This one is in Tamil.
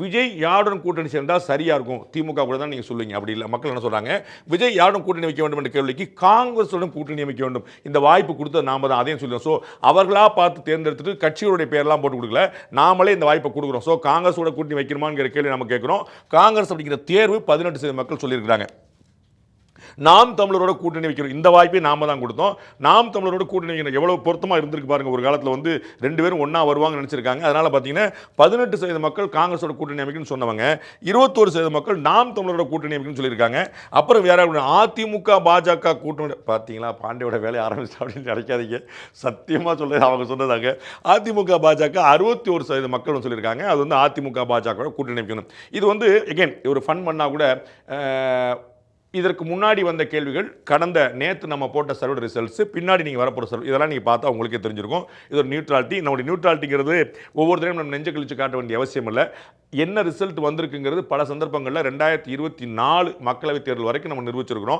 விஜய் யாருடன் கூட்டணி சேர்ந்தால் சரியா இருக்கும், திமுக கூட தான் நீங்க சொல்லுவீங்க. அப்படி இல்லை, மக்கள் என்ன சொல்றாங்க, விஜய் யாருடன் கூட்டணி வைக்க வேண்டும் என்ற கேள்விக்கு காங்கிரஸுடன் கூட்டணி அமைக்க வேண்டும், இந்த வாய்ப்பு கொடுத்தது நாம தான், அதையும் சொல்லுவோம். ஸோ அவர்களா பார்த்து தேர்ந்தெடுத்துட்டு கட்சிகளுடைய பேரெல்லாம் போட்டு கொடுக்கல, நாமளே இந்த வாய்ப்பை கொடுக்குறோம். ஸோ காங்கிரஸோட கூட்டணி வைக்கணுமாங்கிற கேள்வி நம்ம கேட்குறோம். காங்கிரஸ் அப்படிங்கிற தேர்வு 18% மக்கள் சொல்லியிருக்கிறாங்க. நாம் தமிழரோட கூட்டணி வைக்கிறோம், இந்த வாய்ப்பை நாம தான் கொடுத்தோம். நாம் தமிழரோட கூட்டணி வைக்கணும், எவ்வளவு பொருத்தமா இருந்திருக்கு பாருங்க. ஒரு காலத்தில் வந்து 2 பேரும் ஒண்ணா வருவாங்க நினைச்சிருக்காங்க. அதனால பார்த்தீங்கன்னா 18% மக்கள் காங்கிரஸோட கூட்டணி அமைக்கணும்னு சொன்னவங்க, 21% மக்கள் நாம் தமிழரோட கூட்டணி அமைக்கணும்னு சொல்லியிருக்காங்க. அப்புறம் வேற அதிமுக பாஜக கூட்டணி பார்த்தீங்களா, பாண்டியோட வேலையை ஆரம்பிச்சு அப்படின்னு நினைக்காதீங்க, சத்தியமா சொல்றது அவங்க சொன்னதாங்க. அதிமுக பாஜக 61% மக்கள் சொல்லியிருக்காங்க, அது வந்து அதிமுக பாஜக கூட்டணி அமைக்கணும். இது வந்து எகைன் ஒரு ஃபன் பண்ணா கூட இதற்கு முன்னாடி வந்த கேள்விகள், கடந்த நேற்று நம்ம போட்ட சர்வே ரிசல்ட்ஸ், பின்னாடி நீங்கள் வரப்போகிற சர்வே, இதெல்லாம் நீங்கள் பார்த்தா உங்களுக்கே தெரிஞ்சிருக்கும். இது ஒரு நியூட்ராலிட்டி. நம்முடைய நியூட்ராலிட்டிங்கிறது ஒவ்வொரு தடவையும் நம்ம நெஞ்ச கழிச்சு காட்ட வேண்டிய அவசியம் இல்லை. என்ன ரிசல்ட் வந்திருக்குங்கிறது பல சந்தர்ப்பங்களில் 2024 மக்களவைத் தேர்தல் வரைக்கும் நம்ம நிரூபிச்சிருக்கிறோம்.